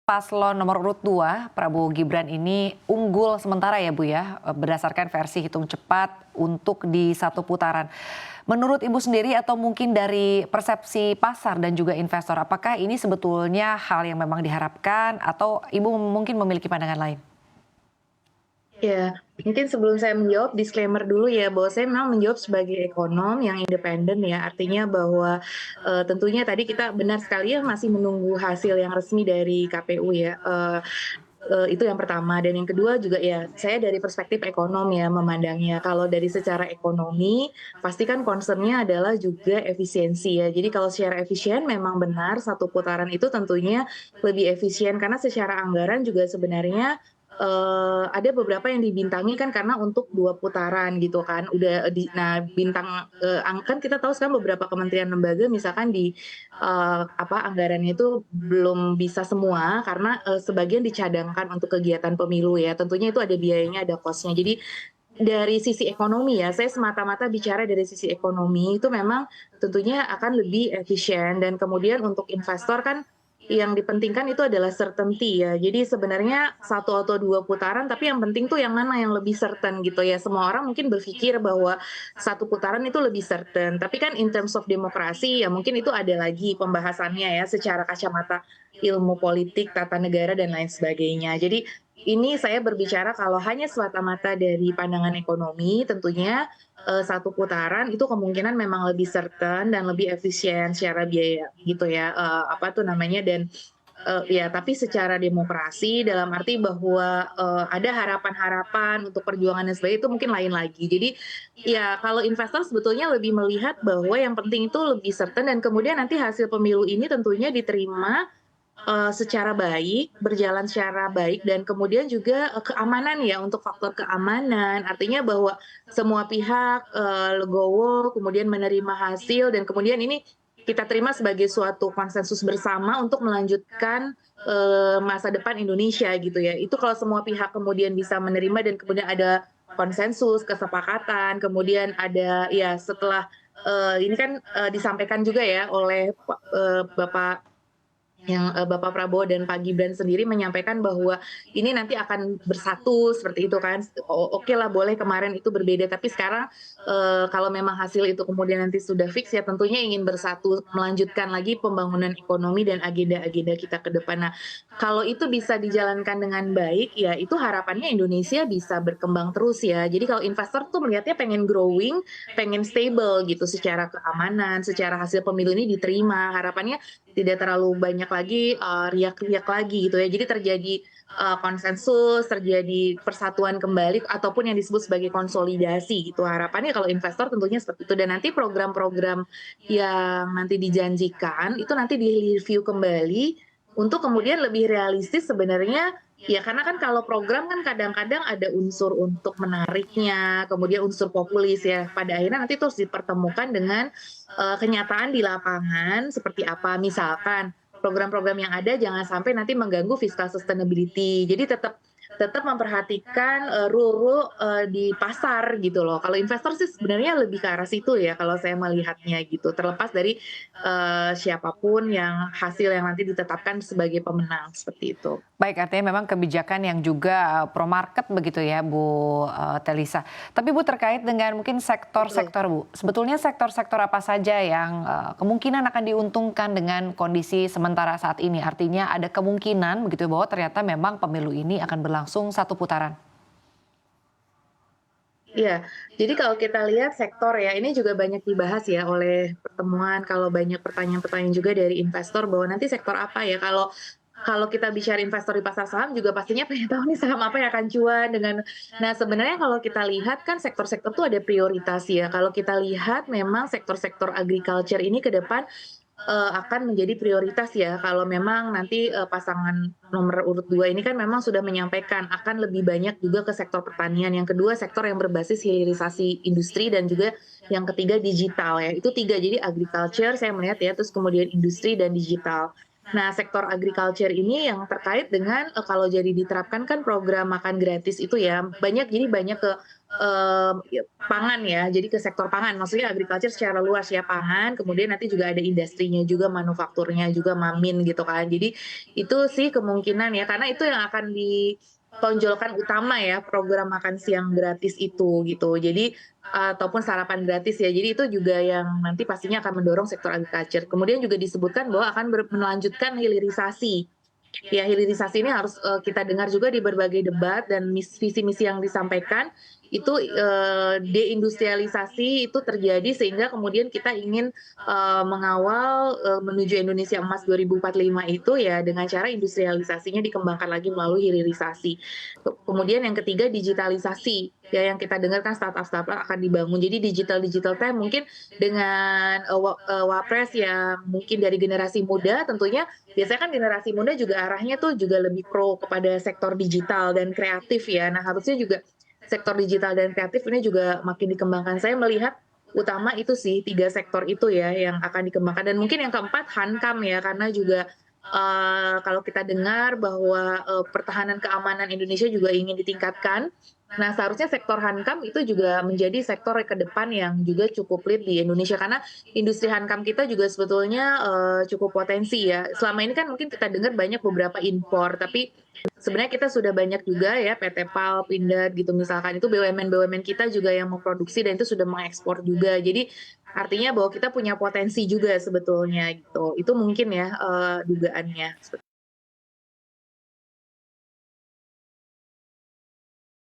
paslon nomor urut 2, Prabowo Gibran ini unggul sementara ya Bu ya, berdasarkan versi hitung cepat untuk di satu putaran. Menurut Ibu sendiri atau mungkin dari persepsi pasar dan juga investor, apakah ini sebetulnya hal yang memang diharapkan atau Ibu mungkin memiliki pandangan lain? Ya, mungkin sebelum saya menjawab disclaimer dulu ya bahwa saya memang menjawab sebagai ekonom yang independen ya. Artinya bahwa, tentunya tadi kita benar sekali ya masih menunggu hasil yang resmi dari KPU ya, itu yang pertama dan yang kedua juga ya saya dari perspektif ekonom ya memandangnya. Kalau dari secara ekonomi pasti kan concern-nya adalah juga efisiensi ya. Jadi kalau secara efisien memang benar satu putaran itu tentunya lebih efisien karena secara anggaran juga sebenarnya ada beberapa yang dibintangi kan karena untuk 2 putaran gitu kan, udah nah bintang, kan kita tahu sekarang beberapa kementerian lembaga misalkan anggarannya itu belum bisa semua karena, sebagian dicadangkan untuk kegiatan pemilu ya, tentunya itu ada biayanya, ada cost-nya. Jadi dari sisi ekonomi ya, saya semata-mata bicara dari sisi ekonomi itu memang tentunya akan lebih efisien dan kemudian untuk investor kan yang dipentingkan itu adalah certainty ya. Jadi sebenarnya satu atau 2 putaran, tapi yang penting tuh yang mana yang lebih certain gitu ya. Semua orang mungkin berpikir bahwa satu putaran itu lebih certain, tapi kan in terms of demokrasi ya mungkin itu ada lagi pembahasannya ya secara kacamata ilmu politik, tata negara dan lain sebagainya. Jadi ini saya berbicara kalau hanya semata-mata dari pandangan ekonomi tentunya satu putaran itu kemungkinan memang lebih certain dan lebih efisien secara biaya gitu ya, dan, ya tapi secara demokrasi dalam arti bahwa, ada harapan-harapan untuk perjuangan dan sebagainya itu mungkin lain lagi. Jadi, ya kalau investor sebetulnya lebih melihat bahwa yang penting itu lebih certain dan kemudian nanti hasil pemilu ini tentunya diterima secara baik, berjalan secara baik dan kemudian juga, keamanan ya, untuk faktor keamanan. Artinya bahwa semua pihak, legowo, kemudian menerima hasil dan kemudian ini kita terima sebagai suatu konsensus bersama untuk melanjutkan, masa depan Indonesia gitu ya. Itu kalau semua pihak kemudian bisa menerima dan kemudian ada konsensus, kesepakatan, kemudian ada ya setelah, ini kan, disampaikan juga ya oleh Bapak Bapak Prabowo dan Pak Gibran sendiri menyampaikan bahwa ini nanti akan bersatu seperti itu kan. Okelah boleh kemarin itu berbeda, tapi sekarang, kalau memang hasil itu kemudian nanti sudah fix ya tentunya ingin bersatu melanjutkan lagi pembangunan ekonomi dan agenda-agenda kita ke depan. Nah, kalau itu bisa dijalankan dengan baik ya itu harapannya Indonesia bisa berkembang terus ya. Jadi kalau investor tuh melihatnya pengen growing, pengen stable gitu secara keamanan, secara hasil pemilu ini diterima. Harapannya tidak terlalu banyak lagi, riak-riak lagi gitu ya. Jadi terjadi, konsensus, terjadi persatuan kembali ataupun yang disebut sebagai konsolidasi gitu. Harapannya kalau investor tentunya seperti itu dan nanti program-program yang nanti dijanjikan itu nanti di-review kembali untuk kemudian lebih realistis sebenarnya ya karena kan kalau program kan kadang-kadang ada unsur untuk menariknya, kemudian unsur populis ya. Pada akhirnya nanti terus dipertemukan dengan kenyataan di lapangan seperti apa. Misalkan program-program yang ada jangan sampai nanti mengganggu fiscal sustainability. Jadi tetap tetap memperhatikan, rule-rule, di pasar gitu loh. Kalau investor sih sebenarnya lebih ke arah situ ya kalau saya melihatnya gitu, terlepas dari, siapa yang hasil yang nanti ditetapkan sebagai pemenang, seperti itu. Baik, artinya memang kebijakan yang juga pro market begitu ya Bu Telisa. Tapi Bu terkait dengan mungkin Betul. sektor-sektor Bu, sebetulnya sektor-sektor apa saja yang kemungkinan akan diuntungkan dengan kondisi sementara saat ini? Artinya ada kemungkinan begitu bahwa ternyata memang pemilu ini akan berlangsung satu putaran. Iya, jadi kalau kita lihat sektor ya, ini juga banyak dibahas ya oleh pertemuan, kalau banyak pertanyaan-pertanyaan juga dari investor bahwa nanti sektor apa ya, kalau kalau kita bicara investor di pasar saham juga pastinya pengen tahu nih saham apa yang akan cuan dengan nah sebenarnya kalau kita lihat kan sektor-sektor tuh ada prioritas ya, kalau kita lihat memang sektor-sektor agriculture ini ke depan akan menjadi prioritas ya kalau memang nanti, pasangan nomor urut 2 ini kan memang sudah menyampaikan akan lebih banyak juga ke sektor pertanian, yang kedua sektor yang berbasis hilirisasi industri dan juga yang ketiga digital ya, itu 3 jadi agriculture saya melihat ya, terus kemudian industri dan digital. Nah, sektor agriculture ini yang terkait dengan, kalau jadi diterapkan kan program makan gratis itu ya, banyak ke, pangan ya, jadi ke sektor pangan, maksudnya agriculture secara luas ya, pangan, kemudian nanti juga ada industrinya juga, manufakturnya juga, Mamin gitu kan. Jadi itu sih kemungkinan ya, karena itu yang akan ditonjolkan utama ya, program makan siang gratis itu, gitu. Jadi ataupun sarapan gratis ya. Jadi itu juga yang nanti pastinya akan mendorong sektor agriculture. Kemudian juga disebutkan bahwa akan melanjutkan hilirisasi. Ya, hilirisasi ini harus kita dengar juga di berbagai debat dan visi misi yang disampaikan itu deindustrialisasi itu terjadi sehingga kemudian kita ingin mengawal menuju Indonesia Emas 2045 itu ya dengan cara industrialisasinya dikembangkan lagi melalui hilirisasi. Kemudian yang ketiga digitalisasi ya yang kita dengar kan startup-startup akan dibangun. Jadi digital teh mungkin dengan wapres yang mungkin dari generasi muda tentunya biasanya kan generasi muda juga arahnya tuh juga lebih pro kepada sektor digital dan kreatif ya. Nah, harusnya juga sektor digital dan kreatif ini juga makin dikembangkan. Saya melihat utama itu sih 3 sektor itu ya yang akan dikembangkan dan mungkin yang keempat Hankam ya karena juga kalau kita dengar bahwa pertahanan keamanan Indonesia juga ingin ditingkatkan. Nah, seharusnya sektor Hankam itu juga menjadi sektor ke depan yang juga cukup lead di Indonesia karena industri Hankam kita juga sebetulnya cukup potensi ya. Selama ini kan mungkin kita dengar banyak beberapa impor, tapi sebenarnya kita sudah banyak juga ya PT PAL, Pindad gitu misalkan itu BUMN-BUMN kita juga yang memproduksi dan itu sudah mengekspor juga. Jadi artinya bahwa kita punya potensi juga sebetulnya gitu. Itu mungkin ya dugaannya.